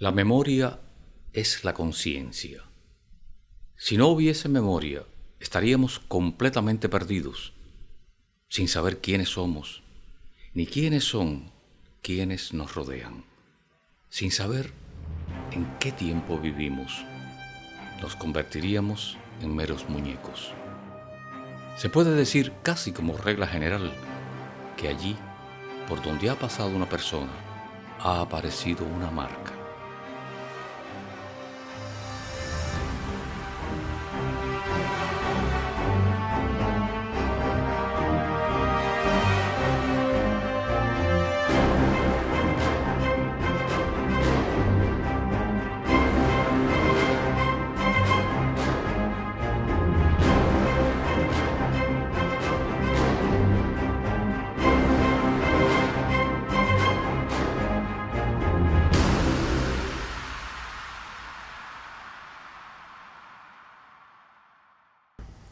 La memoria es la conciencia. Si no hubiese memoria, estaríamos completamente perdidos, sin saber quiénes somos, ni quiénes son quienes nos rodean. Sin saber en qué tiempo vivimos, nos convertiríamos en meros muñecos. Se puede decir casi como regla general que allí, por donde ha pasado una persona, ha aparecido una marca.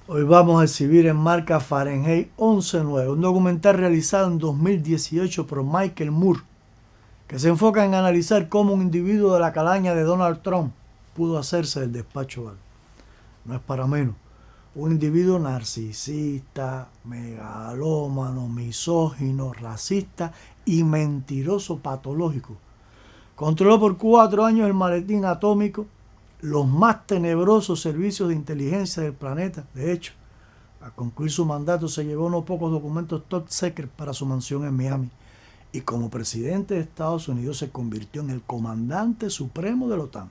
Hoy vamos a exhibir en marca Fahrenheit 11.9, un documental realizado en 2018 por Michael Moore, que se enfoca en analizar cómo un individuo de la calaña de Donald Trump pudo hacerse del despacho Oval. No es para menos. Un individuo narcisista, megalómano, misógino, racista y mentiroso patológico. Controló por 4 años el maletín atómico, los más tenebrosos servicios de inteligencia del planeta. De hecho, al concluir su mandato se llevó unos pocos documentos top secret para su mansión en Miami. Y como presidente de Estados Unidos se convirtió en el comandante supremo de la OTAN.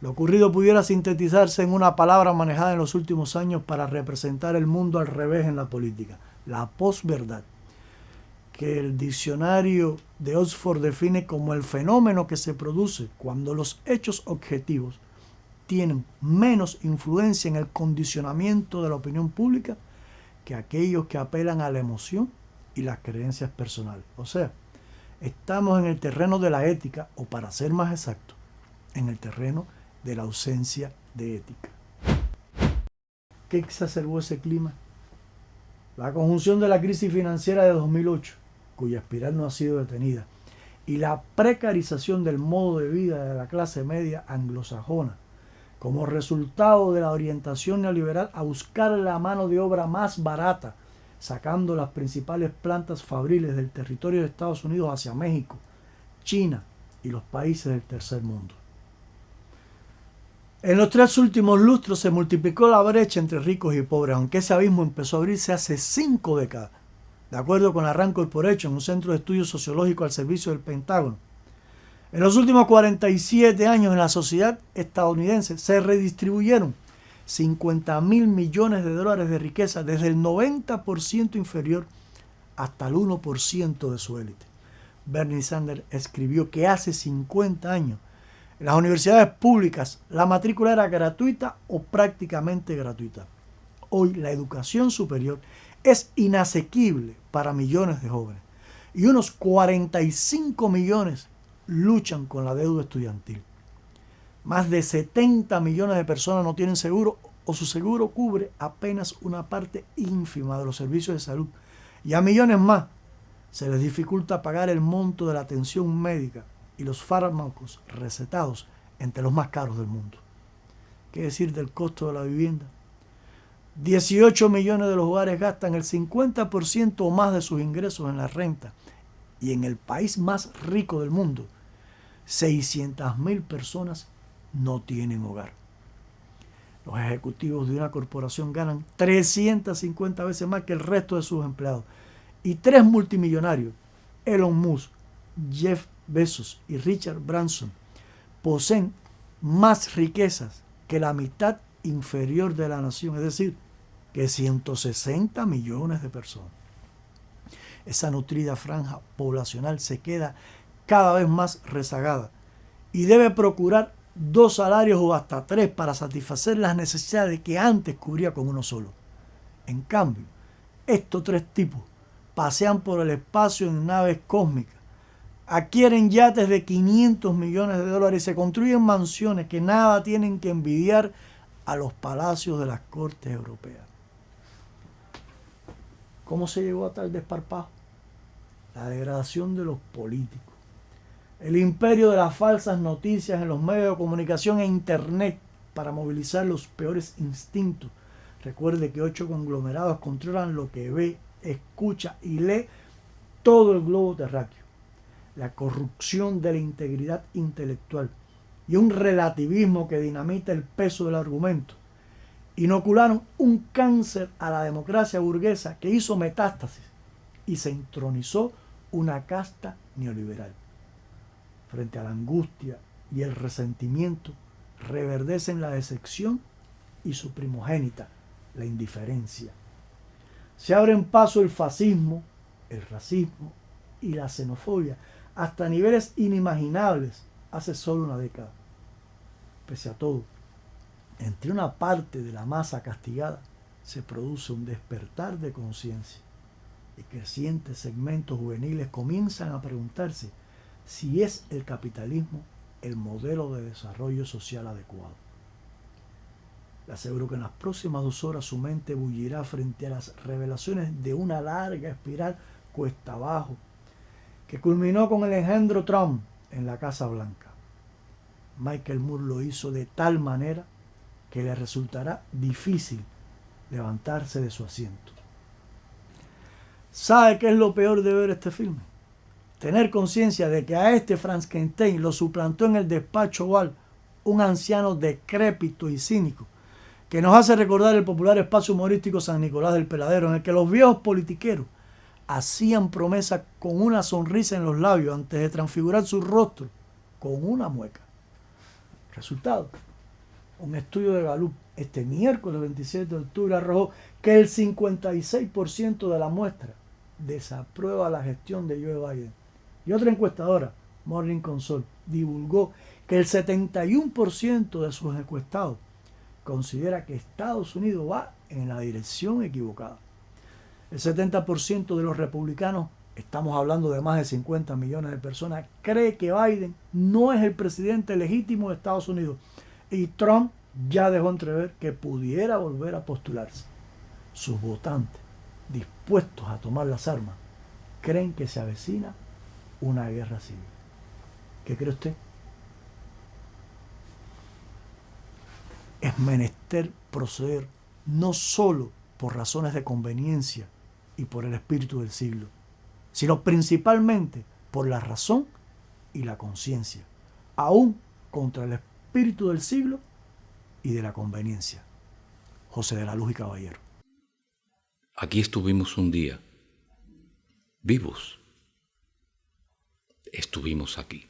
Lo ocurrido pudiera sintetizarse en una palabra manejada en los últimos años para representar el mundo al revés en la política: la posverdad, que el diccionario de Oxford define como el fenómeno que se produce cuando los hechos objetivos tienen menos influencia en el condicionamiento de la opinión pública que aquellos que apelan a la emoción y las creencias personales. O sea, estamos en el terreno de la ética, o para ser más exacto, en el terreno de la ausencia de ética. ¿Qué exacerbó ese clima? La conjunción de la crisis financiera de 2008, cuya espiral no ha sido detenida, y la precarización del modo de vida de la clase media anglosajona, como resultado de la orientación neoliberal a buscar la mano de obra más barata, sacando las principales plantas fabriles del territorio de Estados Unidos hacia México, China y los países del tercer mundo. En los 3 últimos lustros se multiplicó la brecha entre ricos y pobres, aunque ese abismo empezó a abrirse hace 5 décadas. De acuerdo con la Rand Corporation, un centro de estudios sociológicos al servicio del Pentágono, en los últimos 47 años en la sociedad estadounidense se redistribuyeron 50.000 millones de dólares de riqueza desde el 90% inferior hasta el 1% de su élite. Bernie Sanders escribió que hace 50 años en las universidades públicas la matrícula era gratuita o prácticamente gratuita. Hoy la educación superior es inasequible para millones de jóvenes y unos 45 millones luchan con la deuda estudiantil. Más de 70 millones de personas no tienen seguro, o su seguro cubre apenas una parte ínfima de los servicios de salud, y a millones más se les dificulta pagar el monto de la atención médica y los fármacos recetados, entre los más caros del mundo. ¿Qué decir del costo de la vivienda? 18 millones de los hogares gastan el 50% o más de sus ingresos en la renta, y en el país más rico del mundo, 600.000 personas no tienen hogar. Los ejecutivos de una corporación ganan 350 veces más que el resto de sus empleados, y 3 multimillonarios, Elon Musk, Jeff Bezos y Richard Branson, poseen más riquezas que la mitad inferior de la nación, es decir, que 160 millones de personas. Esa nutrida franja poblacional se queda cada vez más rezagada y debe procurar 2 salarios o hasta 3 para satisfacer las necesidades que antes cubría con uno solo. En cambio, estos 3 tipos pasean por el espacio en naves cósmicas, adquieren yates de 500 millones de dólares y se construyen mansiones que nada tienen que envidiar a los palacios de las cortes europeas. ¿Cómo se llegó a tal desparpajo? La degradación de los políticos, El imperio de las falsas noticias en los medios de comunicación e internet para movilizar los peores instintos. Recuerde que 8 conglomerados controlan lo que ve, escucha y lee todo el globo terráqueo. La corrupción de la integridad intelectual y un relativismo que dinamita el peso del argumento inocularon un cáncer a la democracia burguesa que hizo metástasis y se entronizó una casta neoliberal. Frente a la angustia y el resentimiento, reverdecen la decepción y su primogénita, la indiferencia. Se abren paso el fascismo, el racismo y la xenofobia hasta niveles inimaginables hace solo una década. Pese a todo, entre una parte de la masa castigada se produce un despertar de conciencia y crecientes segmentos juveniles comienzan a preguntarse si es el capitalismo el modelo de desarrollo social adecuado. Le aseguro que en las próximas 2 horas su mente bullirá frente a las revelaciones de una larga espiral cuesta abajo que culminó con el engendro Trump en la Casa Blanca. Michael Moore lo hizo de tal manera que le resultará difícil levantarse de su asiento. ¿Sabe qué es lo peor de ver este filme? Tener conciencia de que a este Frankenstein lo suplantó en el despacho oval un anciano decrépito y cínico que nos hace recordar el popular espacio humorístico San Nicolás del Peladero, en el que los viejos politiqueros hacían promesas con una sonrisa en los labios antes de transfigurar su rostro con una mueca. Resultado: un estudio de Gallup este miércoles 27 de octubre arrojó que el 56% de la muestra desaprueba la gestión de Joe Biden. Y otra encuestadora, Morning Consult, divulgó que el 71% de sus encuestados considera que Estados Unidos va en la dirección equivocada. El 70% de los republicanos, estamos hablando de más de 50 millones de personas, cree que Biden no es el presidente legítimo de Estados Unidos. Y Trump ya dejó entrever que pudiera volver a postularse. Sus votantes, dispuestos a tomar las armas, creen que se avecina una guerra civil. ¿Qué cree usted? Es menester proceder no solo por razones de conveniencia y por el espíritu del siglo, sino principalmente por la razón y la conciencia, aún contra el espíritu del siglo y de la conveniencia. José de la Luz y Caballero. Aquí estuvimos un día, vivos. Estuvimos aquí.